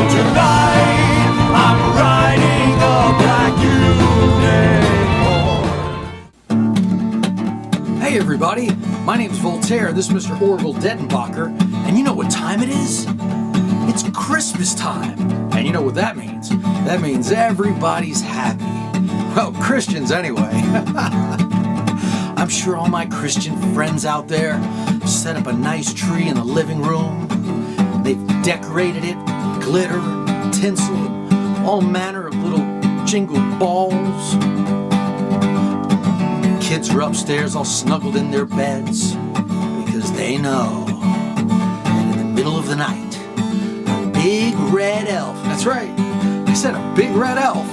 Tonight I'm riding a black unicorn. Hey everybody, my name's Voltaire, this is Mr. Orville Dettenbacher, and you know what time it is? It's Christmas time, and you know what that means? That means everybody's happy. Well, Christians anyway. I'm sure all my Christian friends out there have set up a nice tree in the living room. They've decorated it, glitter, tinsel, all manner of little jingle balls. Kids are upstairs all snuggled in their beds because they know in the middle of the night, a big red elf, that's right, I said a big red elf,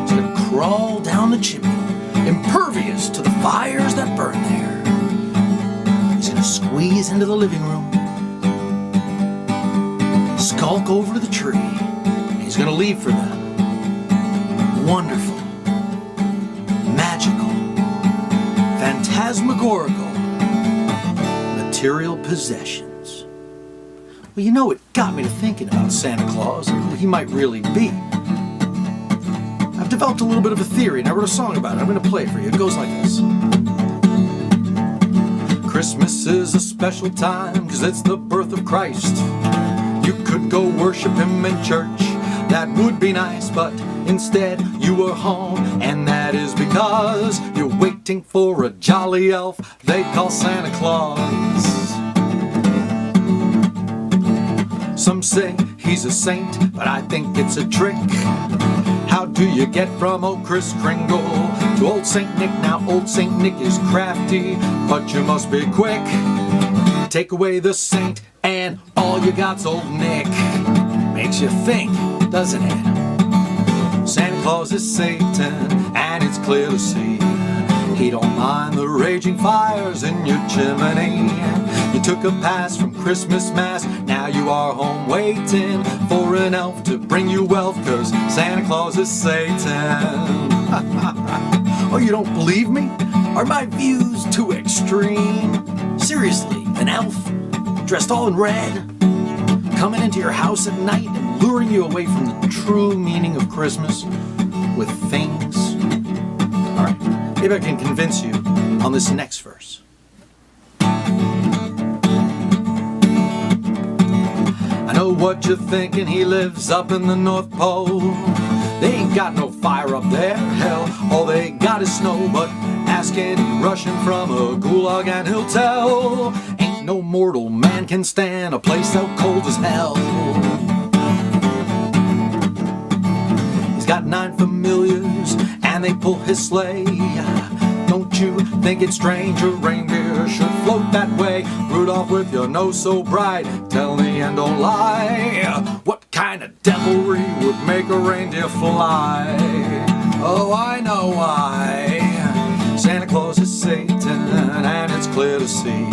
is going to crawl down the chimney, impervious to the fires that burn there. He's going to squeeze into the living room, skulk over to the tree, and he's going to leave for them wonderful, magical, phantasmagorical material possessions. Well, you know, it got me to thinking about Santa Claus and who he might really be. I've developed a little bit of a theory and I wrote a song about it. I'm going to play it for you. It goes like this. Christmas is a special time because it's the birth of Christ. You could go worship him in church, that would be nice, but instead you are home, and that is because you're waiting for a jolly elf they call Santa Claus. Some say he's a saint, but I think it's a trick. How do you get from old Kris Kringle to old Saint Nick? Now old Saint Nick is crafty, but you must be quick. Take away the saint and all you got's old Nick. Makes you think, doesn't it? Santa Claus is Satan, and it's clear to see he don't mind the raging fires in your chimney. You took a pass from Christmas Mass, now you are home waiting for an elf to bring you wealth, 'cause Santa Claus is Satan. Oh, you don't believe me? Are my views too extreme? Seriously, an elf, dressed all in red, coming into your house at night and luring you away from the true meaning of Christmas with things? Alright, maybe I can convince you on this next verse. I know what you're thinking, he lives up in the North Pole. They ain't got no fire up there, hell, all they got is snow. But ask any Russian from a gulag and he'll tell, ain't no mortal man can stand a place so cold as hell. He's got 9 familiars and they pull his sleigh. Don't you think it's strange a reindeer should float that way? Rudolph, with your nose so bright, tell me and don't lie, what kind of devilry would make a reindeer fly? Oh, I know why. Santa Claus is Satan, and it's clear to see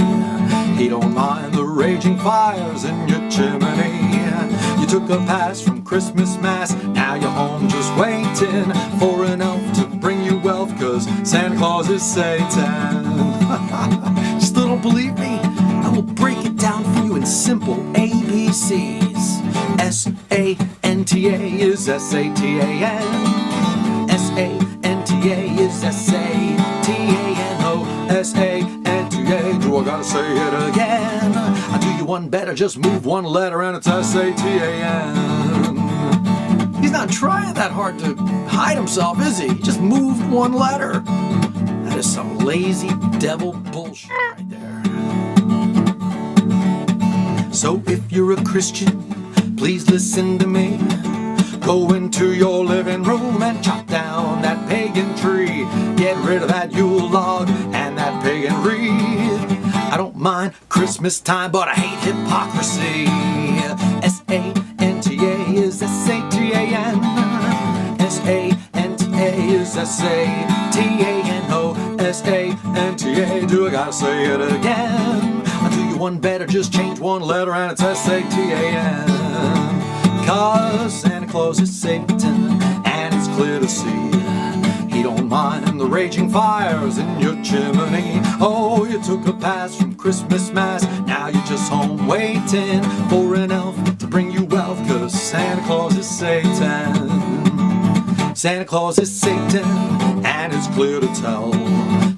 he don't mind the raging fires in your chimney. You took a pass from Christmas Mass, now you're home just waiting for an elf to bring you wealth, 'cause Santa Claus is Satan. Still don't believe me? I will break it down for you in simple ABCs. S-A-N-T-A is S-A-T-A-N. S-A-N-T-A is S-A-T-A-N-O. S-A-N-T-A. Do I gotta say it again? I'll do you one better, just move one letter and it's S-A-T-A-N. He's not trying that hard to hide himself, is he? He just moved one letter. That is some lazy devil bullshit right there. So if you're a Christian, please listen to me. Go into your living room and chop down that pagan tree. Get rid of that Yule log and that pagan wreath. I don't mind Christmas time, but I hate hypocrisy. S-A-N-T-A is S-A-T-A-N. S-A-N-T-A is S-A-T-A-N-O. S-A-N-T-A. Do I gotta say it again? I'll do you one better, just change one letter and it's S-A-T-A-N. 'Cause Santa Claus is Satan, and it's clear to see he don't mind the raging fires in your chimney. Oh, you took a pass from Christmas Mass, now you're just home waiting for an elf to bring you wealth, 'cause Santa Claus is Satan. Santa Claus is Satan, and it's clear to tell.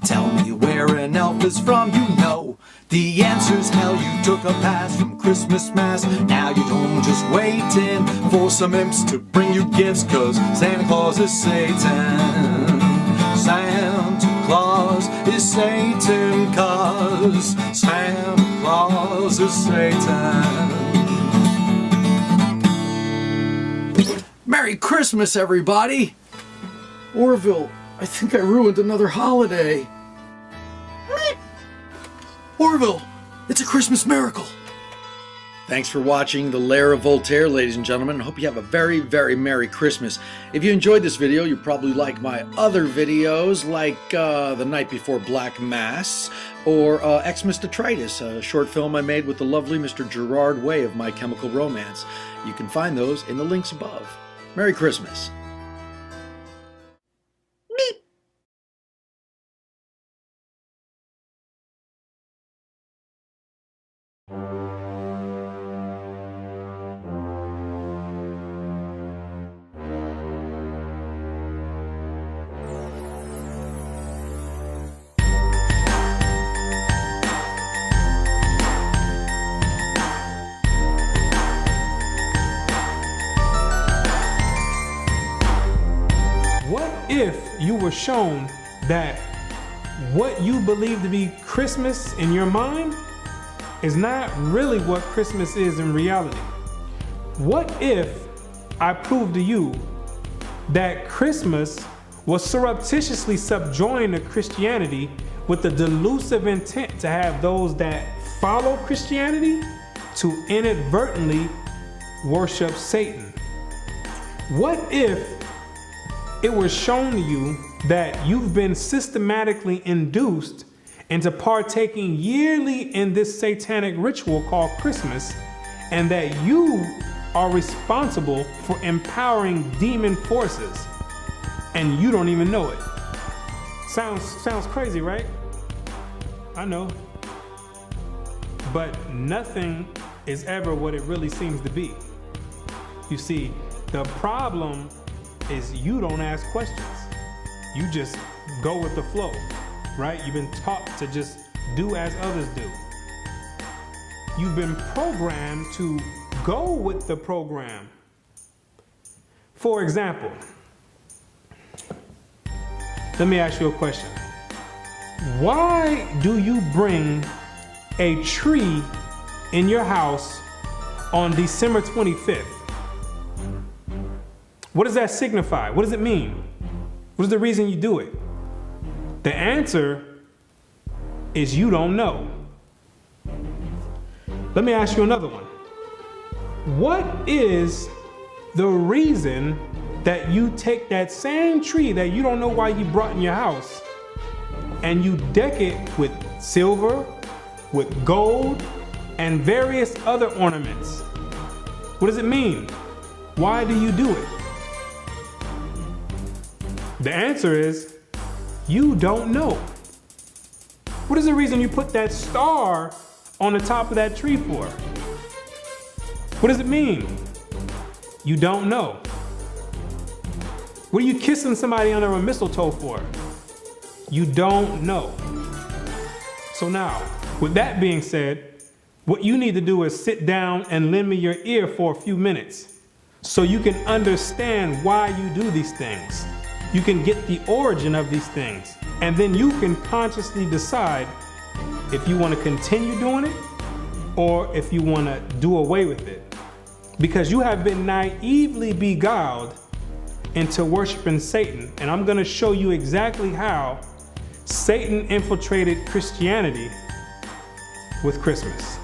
Tell me where an elf is from, you know. The answer's hell, you took a pass from Christmas Mass. Now you're home just waiting for some imps to bring you gifts, 'cause Santa Claus is Satan. Santa Claus is Satan, 'cause Santa Claus is Satan. Merry Christmas, everybody! Orville, I think I ruined another holiday. Orville, it's a Christmas miracle. Thanks for watching The Lair of Voltaire, ladies and gentlemen. I hope you have a very, very Merry Christmas. If you enjoyed this video, you probably like my other videos, like The Night Before Black Mass, or Xmas Detritus, a short film I made with the lovely Mr. Gerard Way of My Chemical Romance. You can find those in the links above. Merry Christmas. If you were shown that what you believe to be Christmas in your mind is not really what Christmas is in reality? What if I proved to you that Christmas was surreptitiously subjoined to Christianity with the delusive intent to have those that follow Christianity to inadvertently worship Satan? What if it was shown to you that you've been systematically induced into partaking yearly in this satanic ritual called Christmas, and that you are responsible for empowering demon forces, and you don't even know it? Sounds crazy, right? I know. But nothing is ever what it really seems to be. You see, the problem is you don't ask questions. You just go with the flow, right? You've been taught to just do as others do. You've been programmed to go with the program. For example, let me ask you a question. Why do you bring a tree in your house on December 25th? What does that signify? What does it mean? What is the reason you do it? The answer is you don't know. Let me ask you another one. What is the reason that you take that same tree that you don't know why you brought in your house and you deck it with silver, with gold, and various other ornaments? What does it mean? Why do you do it? The answer is, you don't know. What is the reason you put that star on the top of that tree for? What does it mean? You don't know. What are you kissing somebody under a mistletoe for? You don't know. So now, with that being said, what you need to do is sit down and lend me your ear for a few minutes so you can understand why you do these things. You can get the origin of these things, and then you can consciously decide if you want to continue doing it or if you want to do away with it. Because you have been naively beguiled into worshiping Satan, and I'm going to show you exactly how Satan infiltrated Christianity with Christmas.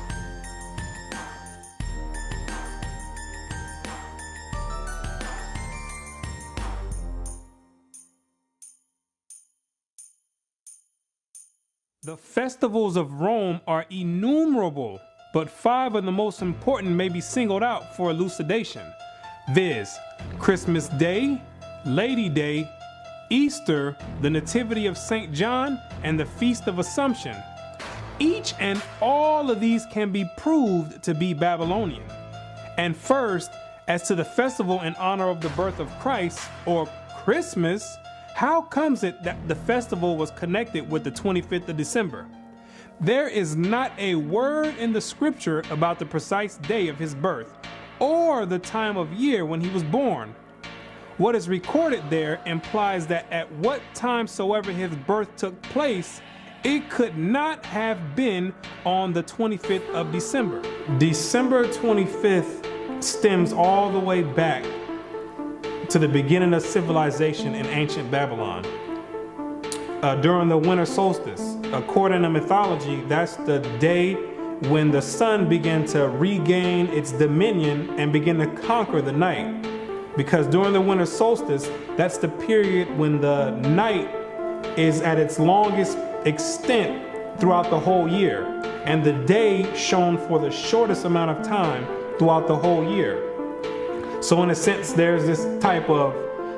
The festivals of Rome are innumerable, but 5 of the most important may be singled out for elucidation, viz. Christmas Day, Lady Day, Easter, the Nativity of St. John, and the Feast of Assumption. Each and all of these can be proved to be Babylonian. And first, As to the festival in honor of the birth of Christ, or Christmas, how comes it that the festival was connected with the 25th of December? There is not a word in the scripture about the precise day of his birth or the time of year when he was born. What is recorded there implies that at what time soever his birth took place, it could not have been on the 25th of December. December 25th stems all the way back to the beginning of civilization in ancient Babylon. During the winter solstice, according to mythology, that's the day when the sun began to regain its dominion and begin to conquer the night. Because during the winter solstice, that's the period when the night is at its longest extent throughout the whole year, and the day shone for the shortest amount of time throughout the whole year. So in a sense, there's this type of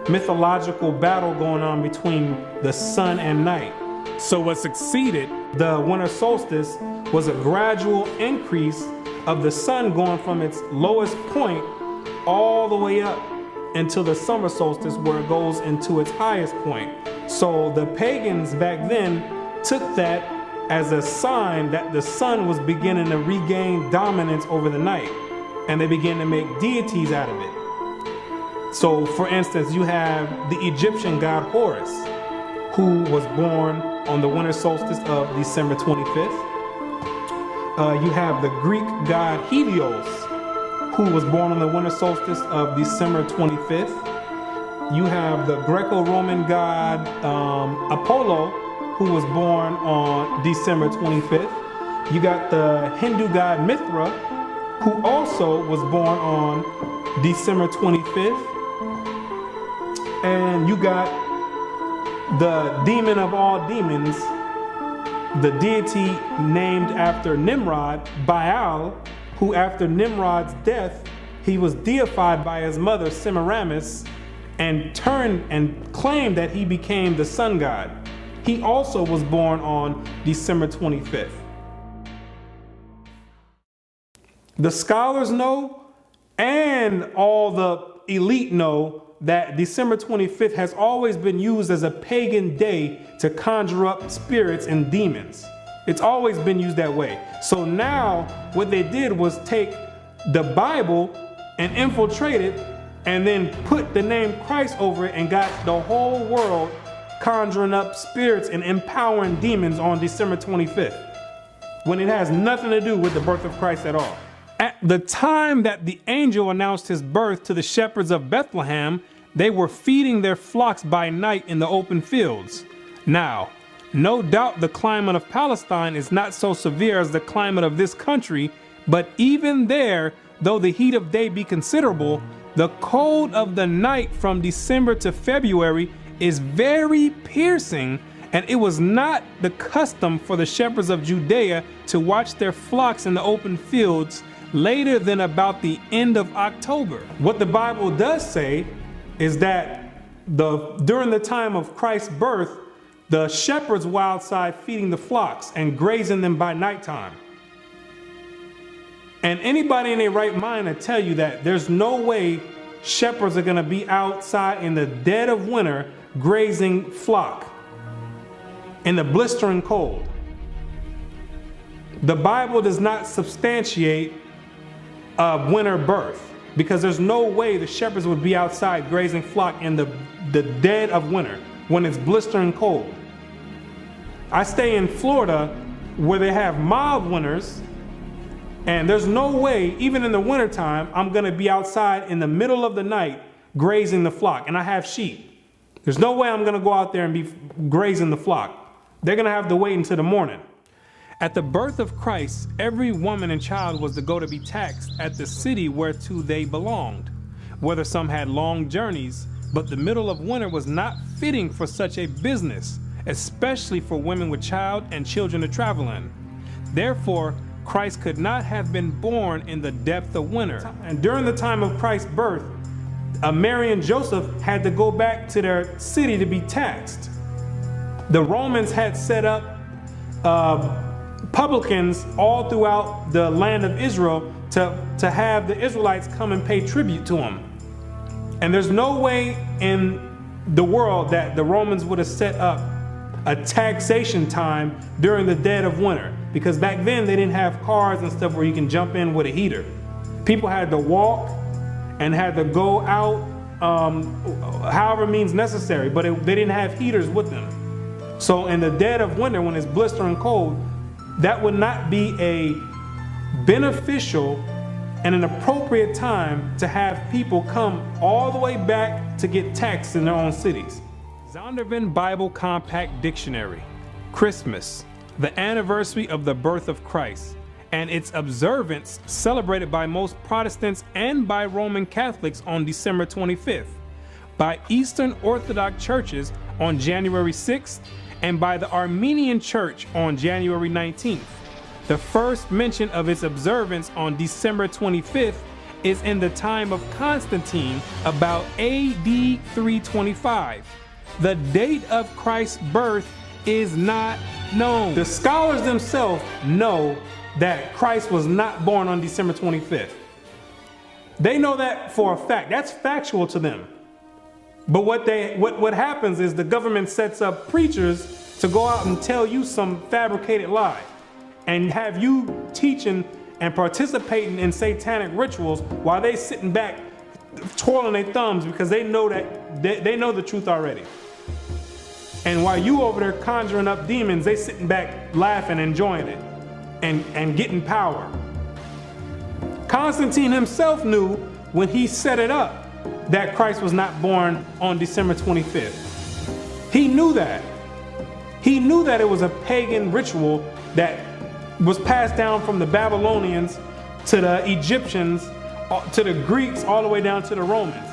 mythological battle going on between the sun and night. So what succeeded the winter solstice was a gradual increase of the sun going from its lowest point all the way up until the summer solstice, where it goes into its highest point. So the pagans back then took that as a sign that the sun was beginning to regain dominance over the night, and they began to make deities out of it. So for instance, you have the Egyptian god Horus, who was born on the winter solstice of December 25th. You have the Greek god Helios, who was born on the winter solstice of December 25th. You have the Greco-Roman god Apollo, who was born on December 25th. You got the Hindu god Mithra, who also was born on December 25th. And you got the demon of all demons, the deity named after Nimrod, Baal, who after Nimrod's death, he was deified by his mother Semiramis and turned and claimed that he became the sun god. He also was born on December 25th. The scholars know, and all the elite know, that December 25th has always been used as a pagan day to conjure up spirits and demons. It's always been used that way. So now what they did was take the Bible and infiltrate it and then put the name Christ over it and got the whole world conjuring up spirits and empowering demons on December 25th, when it has nothing to do with the birth of Christ at all. At the time that the angel announced his birth to the shepherds of Bethlehem, they were feeding their flocks by night in the open fields. Now, no doubt the climate of Palestine is not so severe as the climate of this country, but even there, though the heat of day be considerable, the cold of the night from December to February is very piercing, and it was not the custom for the shepherds of Judea to watch their flocks in the open fields later than about the end of October. What the Bible does say is that during the time of Christ's birth, the shepherds were outside feeding the flocks and grazing them by nighttime. And anybody in their right mind will tell you that there's no way shepherds are going to be outside in the dead of winter grazing flock in the blistering cold. The Bible does not substantiate a winter birth, because there's no way the shepherds would be outside grazing flock in the dead of winter when it's blistering cold. I stay in Florida where they have mild winters, and there's no way, even in the wintertime, I'm gonna be outside in the middle of the night grazing the flock, and I have sheep. There's no way I'm gonna go out there and be grazing the flock. They're gonna have to wait until the morning. At the birth of Christ, every woman and child was to go to be taxed at the city whereto they belonged, whether some had long journeys, but the middle of winter was not fitting for such a business, especially for women with child and children to travel in. Therefore, Christ could not have been born in the depth of winter. And during the time of Christ's birth, Mary and Joseph had to go back to their city to be taxed. The Romans had set up publicans all throughout the land of Israel to have the Israelites come and pay tribute to him. And there's no way in the world that the Romans would have set up a taxation time during the dead of winter, because back then they didn't have cars and stuff where you can jump in with a heater. People had to walk and had to go out however means necessary, but they didn't have heaters with them. So in the dead of winter, when it's blistering cold, that would not be a beneficial and an appropriate time to have people come all the way back to get taxed in their own cities. Zondervan Bible Compact Dictionary. Christmas, the anniversary of the birth of Christ, and its observance celebrated by most Protestants and by Roman Catholics on December 25th, by Eastern Orthodox churches on January 6th, and by the Armenian Church on January 19th. The first mention of its observance on December 25th is in the time of Constantine, about AD 325. The date of Christ's birth is not known. The scholars themselves know that Christ was not born on December 25th. They know that for a fact. That's factual to them. But what happens is the government sets up preachers to go out and tell you some fabricated lie and have you teaching and participating in satanic rituals while they sitting back twirling their thumbs, because they know that they know the truth already. And while you over there conjuring up demons, they sitting back laughing, enjoying it, and getting power. Constantine himself knew when he set it up that Christ was not born on December 25th. He knew that. He knew that it was a pagan ritual that was passed down from the Babylonians to the Egyptians, to the Greeks, all the way down to the Romans.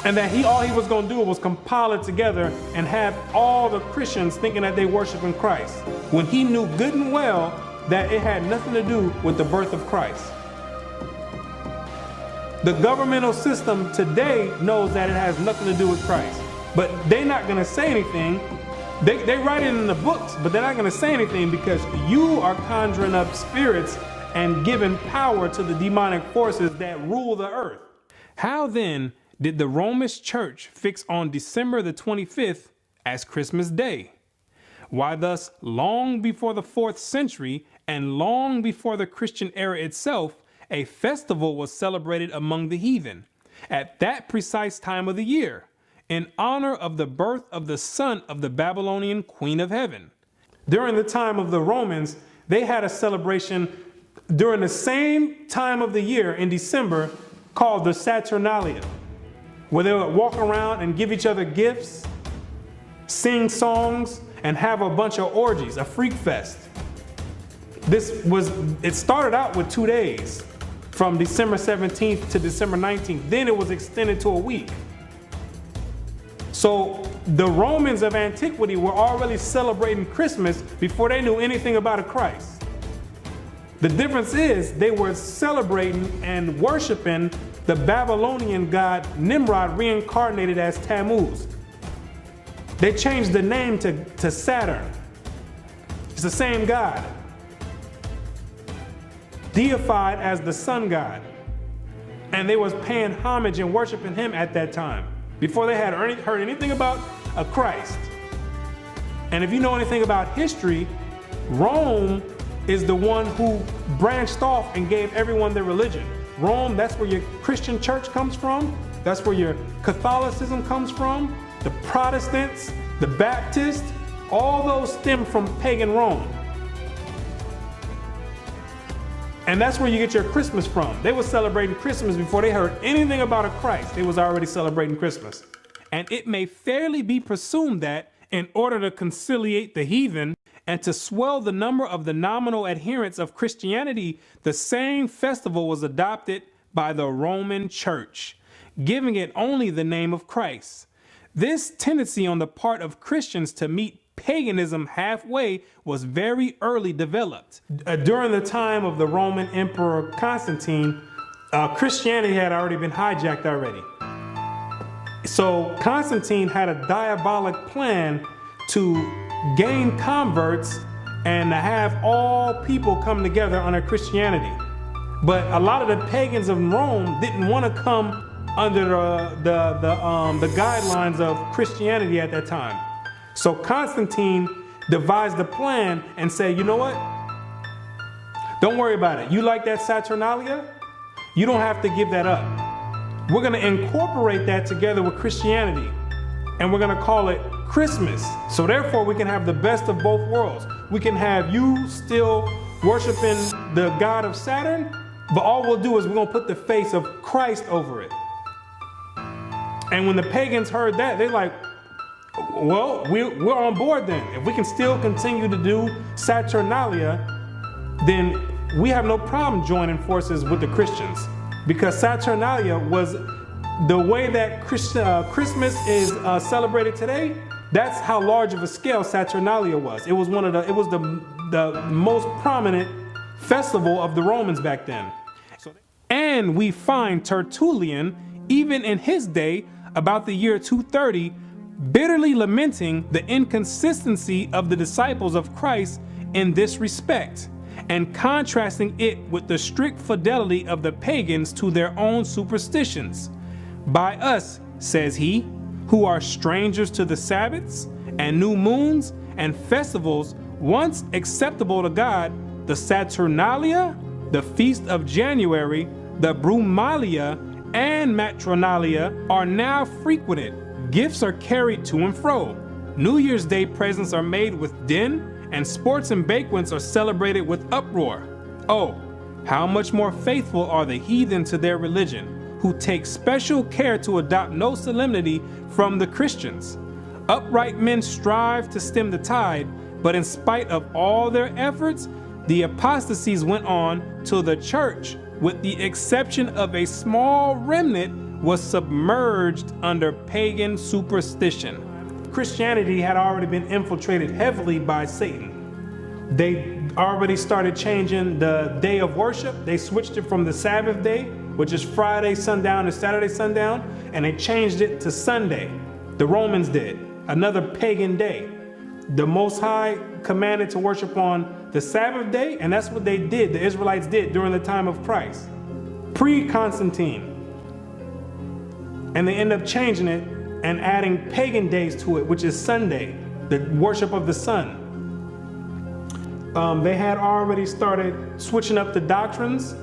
And that all he was going to do was compile it together and have all the Christians thinking that they worshiping Christ, when he knew good and well that it had nothing to do with the birth of Christ. The governmental system today knows that it has nothing to do with Christ, but they're not going to say anything. They write it in the books, but they're not going to say anything because you are conjuring up spirits and giving power to the demonic forces that rule the earth. How then did the Roman Church fix on December the 25th as Christmas Day? Why thus, long before the 4th century and long before the Christian era itself, a festival was celebrated among the heathen at that precise time of the year, in honor of the birth of the son of the Babylonian Queen of Heaven. During the time of the Romans, they had a celebration during the same time of the year in December called the Saturnalia, where they would walk around and give each other gifts, sing songs, and have a bunch of orgies, a freak fest. It started out with 2 days, from December 17th to December 19th. Then it was extended to a week. So the Romans of antiquity were already celebrating Christmas before they knew anything about a Christ. The difference is they were celebrating and worshiping the Babylonian god Nimrod, reincarnated as Tammuz. They changed the name to Saturn. It's the same god, deified as the sun god. And they was paying homage and worshiping him at that time, before they had heard anything about a Christ. And if you know anything about history, Rome is the one who branched off and gave everyone their religion. Rome, that's where your Christian church comes from. That's where your Catholicism comes from. The Protestants, the Baptists, all those stem from pagan Rome. And that's where you get your Christmas from. They were celebrating Christmas before they heard anything about a Christ. They was already celebrating Christmas. And it may fairly be presumed that in order to conciliate the heathen and to swell the number of the nominal adherents of Christianity, the same festival was adopted by the Roman Church, giving it only the name of Christ. This tendency on the part of Christians to meet paganism halfway was very early developed. During the time of the Roman Emperor Constantine, Christianity had already been hijacked already. So Constantine had a diabolic plan to gain converts and to have all people come together under Christianity. But a lot of the pagans of Rome didn't want to come under the guidelines of Christianity at that time. So Constantine devised a plan and said, you know what? Don't worry about it. You like that Saturnalia? You don't have to give that up. We're going to incorporate that together with Christianity, and we're going to call it Christmas. So therefore, we can have the best of both worlds. We can have you still worshiping the god of Saturn, but all we'll do is we're going to put the face of Christ over it. And when the pagans heard that, they're like, well, we're on board then. If we can still continue to do Saturnalia, then we have no problem joining forces with the Christians. Because Saturnalia was the way that Christmas is celebrated today. That's how large of a scale Saturnalia was. It was the most prominent festival of the Romans back then. And we find Tertullian, even in his day, about the year 230, bitterly lamenting the inconsistency of the disciples of Christ in this respect, and contrasting it with the strict fidelity of the pagans to their own superstitions. By us, says he, who are strangers to the Sabbaths and new moons and festivals once acceptable to God, the Saturnalia, the Feast of January, the Brumalia, and Matronalia are now frequented. Gifts are carried to and fro. New Year's Day presents are made with din, and sports and banquets are celebrated with uproar. Oh, how much more faithful are the heathen to their religion, who take special care to adopt no solemnity from the Christians. Upright men strive to stem the tide, but in spite of all their efforts, the apostasies went on till the church, with the exception of a small remnant, was submerged under pagan superstition. Christianity had already been infiltrated heavily by Satan. They already started changing the day of worship. They switched it from the Sabbath day, which is Friday sundown to Saturday sundown, and they changed it to Sunday. The Romans did, another pagan day. The Most High commanded to worship on the Sabbath day, and that's what they did, the Israelites did during the time of Christ, pre-Constantine. And they end up changing it and adding pagan days to it, which is Sunday, the worship of the sun. They had already started switching up the doctrines,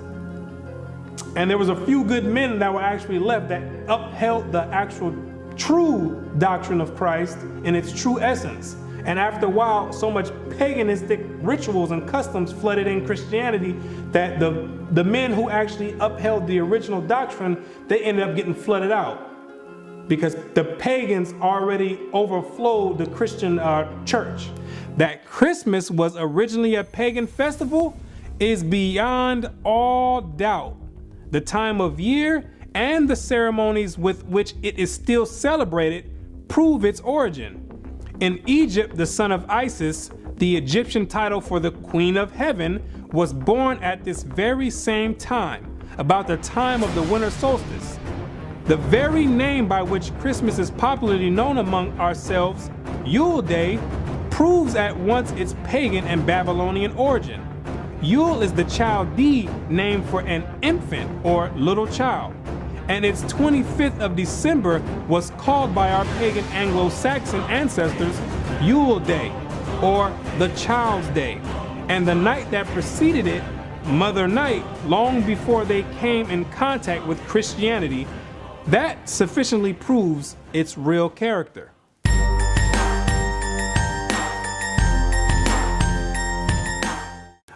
and there was a few good men that were actually left that upheld the actual true doctrine of Christ in its true essence. And after a while, so much paganistic rituals and customs flooded in Christianity that the men who actually upheld the original doctrine, they ended up getting flooded out, because the pagans already overflowed the Christian church. That Christmas was originally a pagan festival is beyond all doubt. The time of year and the ceremonies with which it is still celebrated prove its origin. In Egypt, the son of Isis, the Egyptian title for the Queen of Heaven, was born at this very same time, about the time of the winter solstice. The very name by which Christmas is popularly known among ourselves, Yule Day, proves at once its pagan and Babylonian origin. Yule is the Chaldee name for an infant or little child, and its 25th of December was called by our pagan Anglo-Saxon ancestors Yule Day, or the Child's Day, and the night that preceded it, Mother Night, long before they came in contact with Christianity. That sufficiently proves its real character.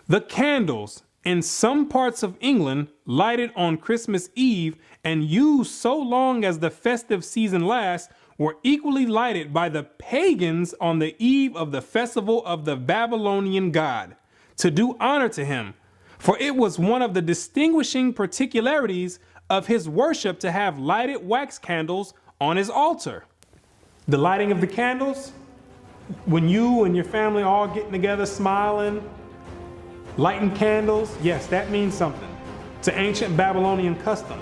The candles in some parts of England lighted on Christmas Eve and used so long as the festive season lasts were equally lighted by the pagans on the eve of the festival of the Babylonian god, to do honor to him, for it was one of the distinguishing particularities of his worship to have lighted wax candles on his altar. The lighting of the candles, when you and your family all getting together smiling, lighting candles, yes, that means something. It's an ancient Babylonian custom,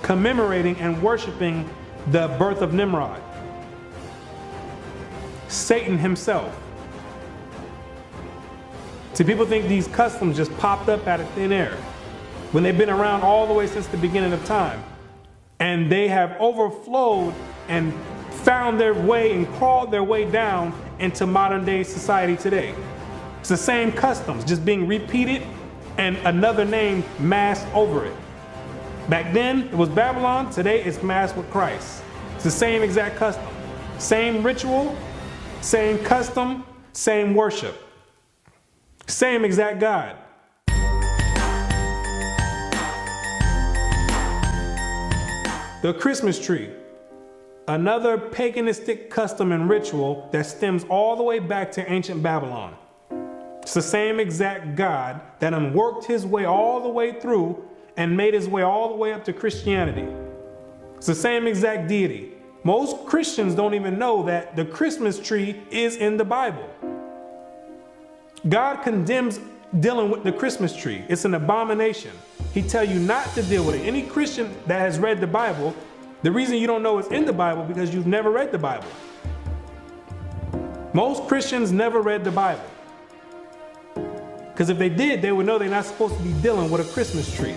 commemorating and worshiping the birth of Nimrod, Satan himself. See, people think these customs just popped up out of thin air when they've been around all the way since the beginning of time. And they have overflowed and found their way and crawled their way down into modern day society today. It's the same customs, just being repeated and another name masked over it. Back then, it was Babylon. Today, it's masked with Christ. It's the same exact custom. Same ritual, same custom, same worship. Same exact God. The Christmas tree. Another paganistic custom and ritual that stems all the way back to ancient Babylon. It's the same exact God that worked his way all the way through and made his way all the way up to Christianity. It's the same exact deity. Most Christians don't even know that the Christmas tree is in the Bible. God condemns dealing with the Christmas tree. It's an abomination. He tells you not to deal with it. Any Christian that has read the Bible, the reason you don't know it's in the Bible because you've never read the Bible. Most Christians never read the Bible. Because if they did, they would know they're not supposed to be dealing with a Christmas tree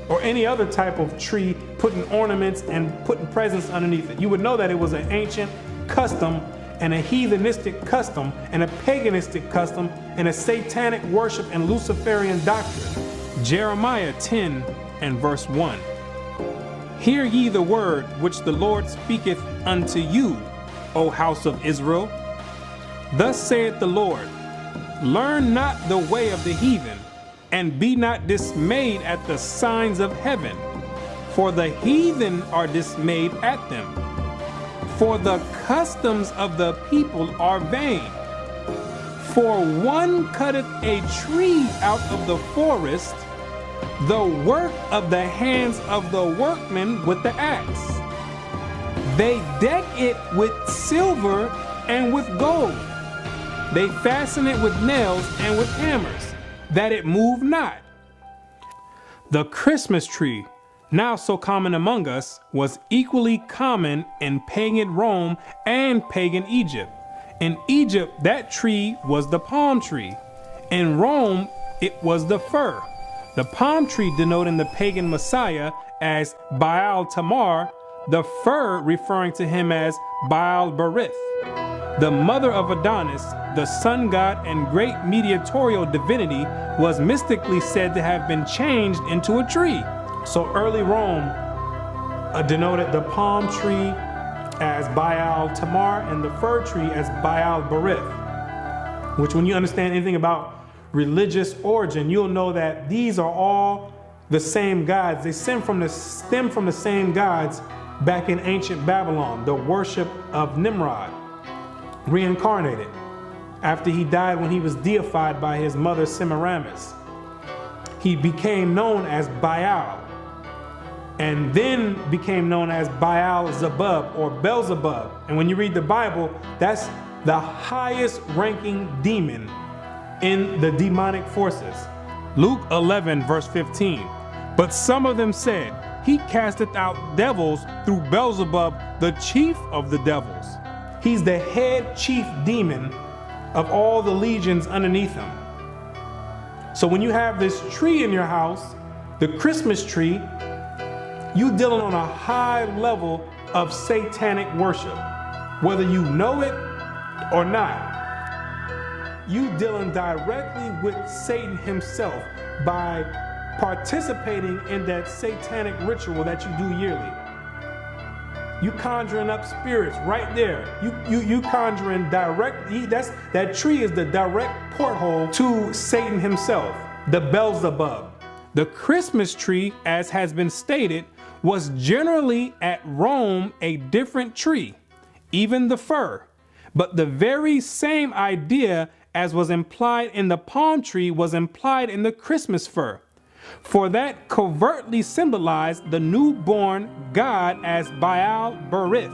or any other type of tree, putting ornaments and putting presents underneath it. You would know that it was an ancient custom and a heathenistic custom and a paganistic custom and a satanic worship and Luciferian doctrine. Jeremiah 10 and verse 1. Hear ye the word which the Lord speaketh unto you, O house of Israel. Thus saith the Lord, learn not the way of the heathen, and be not dismayed at the signs of heaven, for the heathen are dismayed at them. For the customs of the people are vain. For one cutteth a tree out of the forest, the work of the hands of the workmen with the axe. They deck it with silver and with gold. They fasten it with nails and with hammers, that it move not. The Christmas tree, now so common among us, was equally common in pagan Rome and pagan Egypt. In Egypt, that tree was the palm tree. In Rome, it was the fir. The palm tree denoting the pagan Messiah as Baal Tamar, the fir referring to him as Baal Berith. The mother of Adonis, the sun god and great mediatorial divinity, was mystically said to have been changed into a tree. So early Rome denoted the palm tree as Baal Tamar and the fir tree as Baal Berith, which when you understand anything about religious origin, you'll know that these are all the same gods. They stem from the same gods back in ancient Babylon, the worship of Nimrod, reincarnated after he died when he was deified by his mother Semiramis. He became known as Baal and then became known as Baal Zebub or Beelzebub. And when you read the Bible, that's the highest ranking demon in the demonic forces. Luke 11 verse 15. But some of them said, he casteth out devils through Beelzebub, the chief of the devils. He's the head chief demon of all the legions underneath him. So when you have this tree in your house, the Christmas tree, you dealing on a high level of satanic worship, whether you know it or not. You dealing directly with Satan himself by participating in that satanic ritual that you do yearly. You conjuring up spirits right there. You conjuring directly. That tree is the direct porthole to Satan himself, the Beelzebub. The Christmas tree, as has been stated, was generally at Rome a different tree, even the fir. But the very same idea as was implied in the palm tree was implied in the Christmas fir. For that covertly symbolized the newborn God as Baal Berith,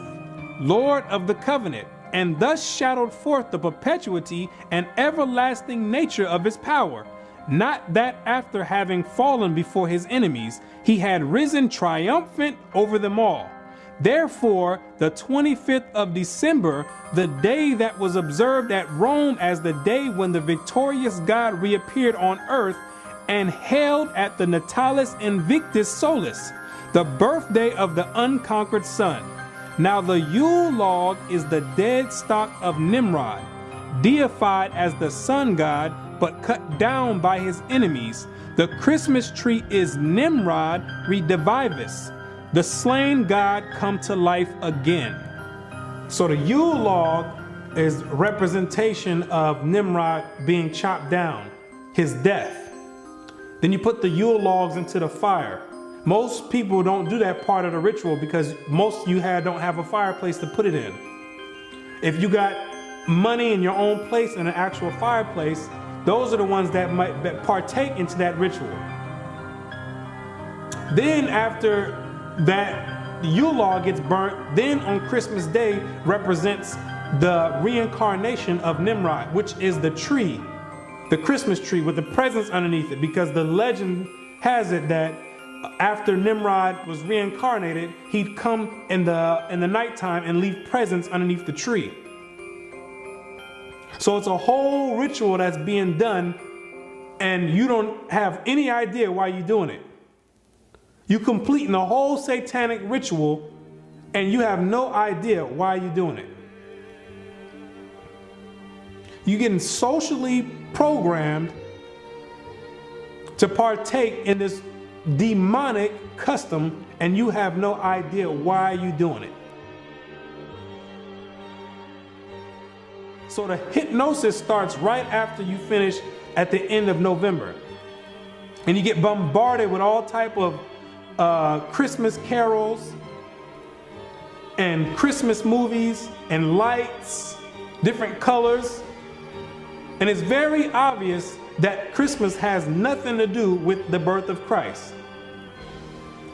Lord of the covenant, and thus shadowed forth the perpetuity and everlasting nature of his power. Not that after having fallen before his enemies, he had risen triumphant over them all. Therefore, the 25th of December, the day that was observed at Rome as the day when the victorious God reappeared on earth and held at the Natalis Invictus Solis, the birthday of the unconquered sun. Now the Yule log is the dead stock of Nimrod, deified as the sun god, but cut down by his enemies. The Christmas tree is Nimrod redivivus, the slain god come to life again. So the Yule log is representation of Nimrod being chopped down, his death. Then you put the Yule logs into the fire. Most people don't do that part of the ritual because most you don't have a fireplace to put it in. If you got money in your own place and an actual fireplace, those are the ones that might partake into that ritual. Then after that Yule log gets burnt, then on Christmas Day represents the reincarnation of Nimrod, which is the tree, the Christmas tree with the presents underneath it, because the legend has it that after Nimrod was reincarnated, he'd come in the nighttime and leave presents underneath the tree. So it's a whole ritual that's being done, and you don't have any idea why you're doing it. You're completing a whole satanic ritual, and you have no idea why you're doing it. You're getting socially programmed to partake in this demonic custom, and you have no idea why you're doing it. So the hypnosis starts right after you finish at the end of November. And you get bombarded with all type of Christmas carols and Christmas movies and lights, different colors. And it's very obvious that Christmas has nothing to do with the birth of Christ.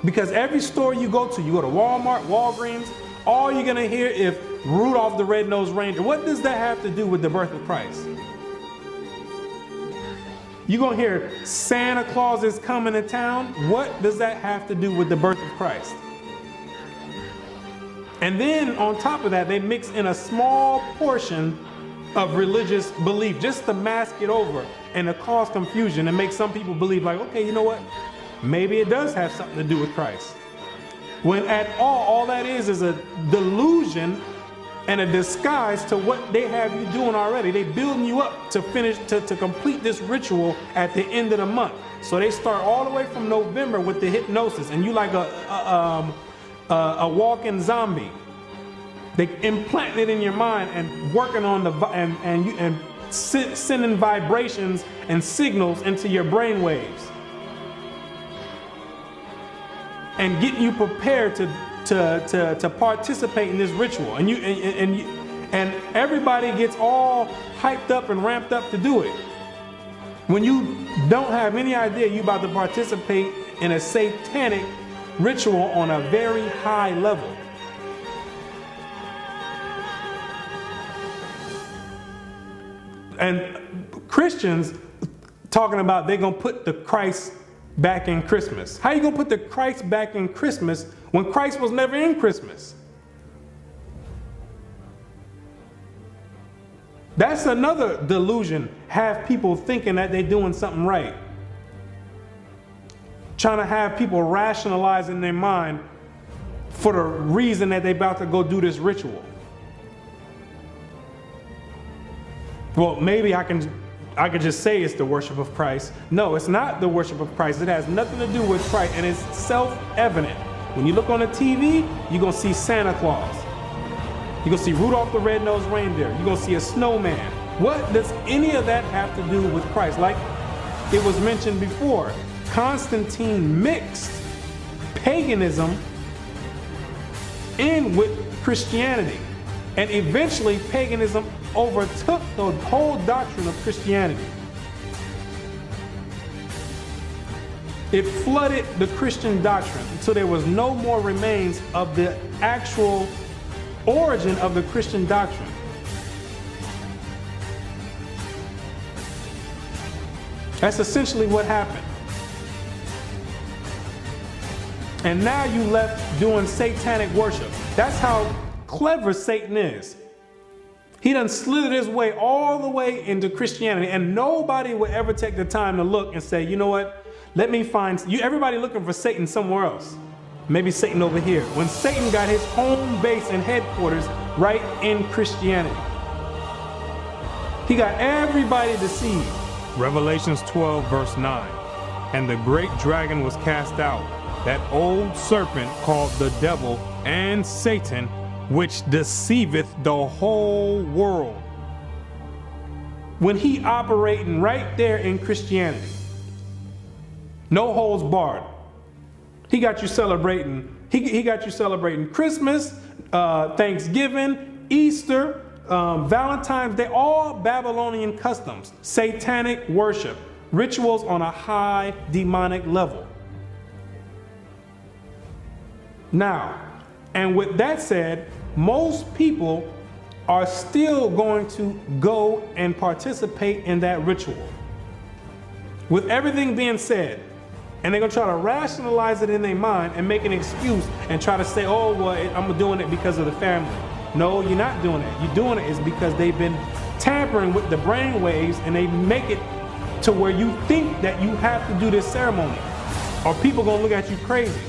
Because every store you go to Walmart, Walgreens, all you're gonna hear is Rudolph the Red-Nosed Reindeer. What does that have to do with the birth of Christ? You're gonna hear Santa Claus is coming to town. What does that have to do with the birth of Christ? And then on top of that, they mix in a small portion of religious belief just to mask it over and to cause confusion and make some people believe like, okay, you know what? Maybe it does have something to do with Christ. When at all that is a delusion and a disguise to what they have you doing already. They building you up to finish, to complete this ritual at the end of the month. So they start all the way from November with the hypnosis, and you like a walking zombie. They implant it in your mind and working on and sending vibrations and signals into your brain waves, and getting you prepared to participate in this ritual. And everybody gets all hyped up and ramped up to do it, when you don't have any idea you're about to participate in a satanic ritual on a very high level. And Christians talking about they're gonna put the Christ back in Christmas. How you gonna put the Christ back in Christmas when Christ was never in Christmas? That's another delusion. Have people thinking that they're doing something right. Trying to have people rationalize in their mind for the reason that they're about to go do this ritual. Well, maybe I could just say it's the worship of Christ. No, it's not the worship of Christ. It has nothing to do with Christ, and it's self-evident. When you look on the TV, you're gonna see Santa Claus. You're gonna see Rudolph the Red-Nosed Reindeer. You're gonna see a snowman. What does any of that have to do with Christ? Like it was mentioned before, Constantine mixed paganism in with Christianity. And eventually paganism overtook the whole doctrine of Christianity. It flooded the Christian doctrine until there was no more remains of the actual origin of the Christian doctrine. That's essentially what happened. And now you left doing satanic worship. That's how clever Satan is. He done slithered his way all the way into Christianity, and nobody would ever take the time to look and say, you know what? Let me find you. Everybody looking for Satan somewhere else. Maybe Satan over here. When Satan got his home base and headquarters right in Christianity. He got everybody deceived. Revelations 12 verse 9. And the great dragon was cast out, that old serpent called the devil and Satan, which deceiveth the whole world. When he operating right there in Christianity, no holds barred. He got you celebrating. He got you celebrating Christmas, Thanksgiving, Easter, Valentine's Day, all Babylonian customs, satanic worship, rituals on a high demonic level. Now, and with that said, most people are still going to go and participate in that ritual. With everything being said, and they're going to try to rationalize it in their mind and make an excuse and try to say, oh, well, I'm doing it because of the family. No, you're not doing it. You're doing it is because they've been tampering with the brain waves, and they make it to where you think that you have to do this ceremony, or people going to look at you crazy.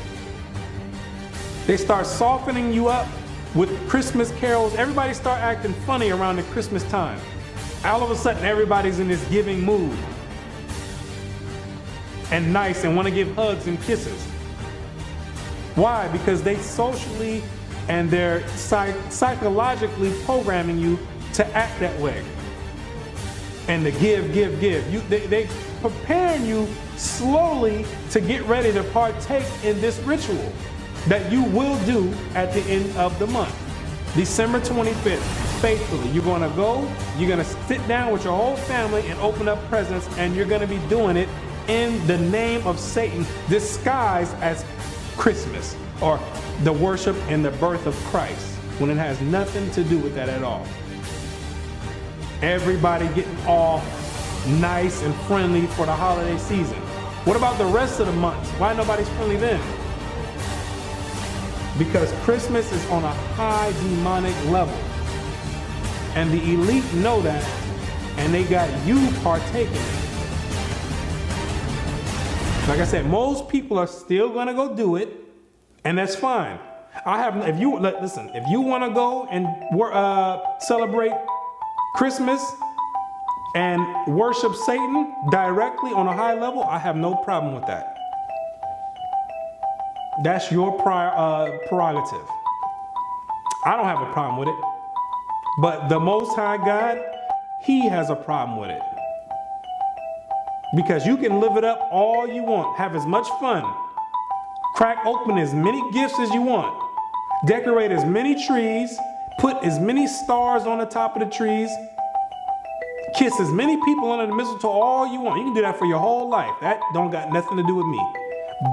They start softening you up with Christmas carols. Everybody start acting funny around the Christmas time. All of a sudden, everybody's in this giving mood and nice and want to give hugs and kisses. Why? Because they socially and they're psychologically programming you to act that way and to give. They preparing you slowly to get ready to partake in this ritual that you will do at the end of the month. December 25th, faithfully. You're going to go, you're going to sit down with your whole family and open up presents, and you're going to be doing it in the name of Satan, disguised as Christmas or the worship and the birth of Christ, when it has nothing to do with that at all. Everybody getting all nice and friendly for the holiday season. What about the rest of the months? Why nobody's friendly then? Because Christmas is on a high demonic level. And the elite know that, and they got you partaking in it. Like I said, most people are still gonna go do it, and that's fine. If you want to go and celebrate Christmas and worship Satan directly on a high level, I have no problem with that. That's your prerogative. I don't have a problem with it. But the Most High God, He has a problem with it. Because you can live it up all you want, have as much fun, crack open as many gifts as you want, decorate as many trees, put as many stars on the top of the trees, kiss as many people under the mistletoe all you want. You can do that for your whole life. That don't got nothing to do with me.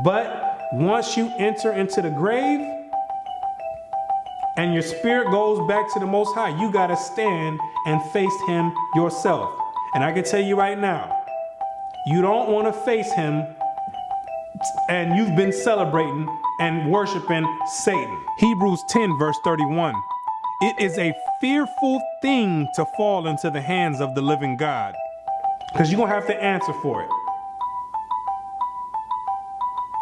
But once you enter into the grave and your spirit goes back to the Most High, you got to stand and face Him yourself. And I can tell you right now, you don't want to face Him and you've been celebrating and worshiping Satan. Hebrews 10 verse 31. It is a fearful thing to fall into the hands of the living God, because you're going to have to answer for it.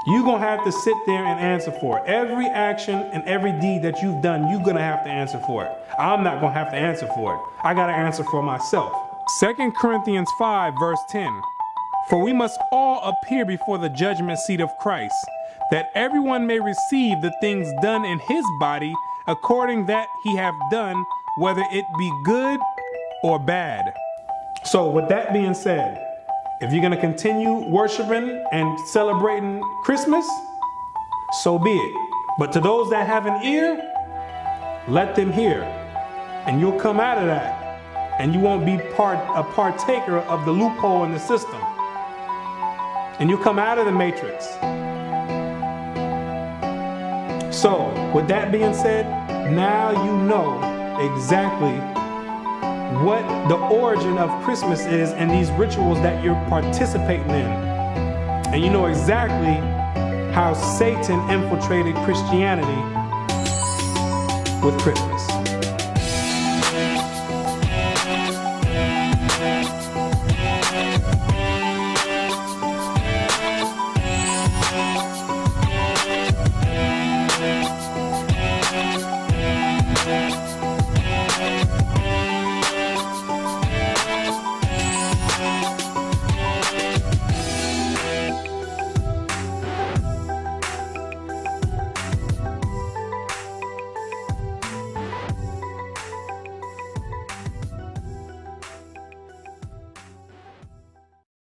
You're going to have to sit there and answer for it. Every action and every deed that you've done, you're going to have to answer for it. I'm not going to have to answer for it. I got to answer for myself. 2 Corinthians 5 verse 10. For we must all appear before the judgment seat of Christ, that everyone may receive the things done in his body according that he have done, whether it be good or bad. So with that being said, if you're going to continue worshiping and celebrating Christmas, so be it. But to those that have an ear, let them hear. And you'll come out of that. And you won't be a partaker of the loophole in the system. And you'll come out of the matrix. So, with that being said, now you know exactly what the origin of Christmas is and these rituals that you're participating in. And you know exactly how Satan infiltrated Christianity with Christmas.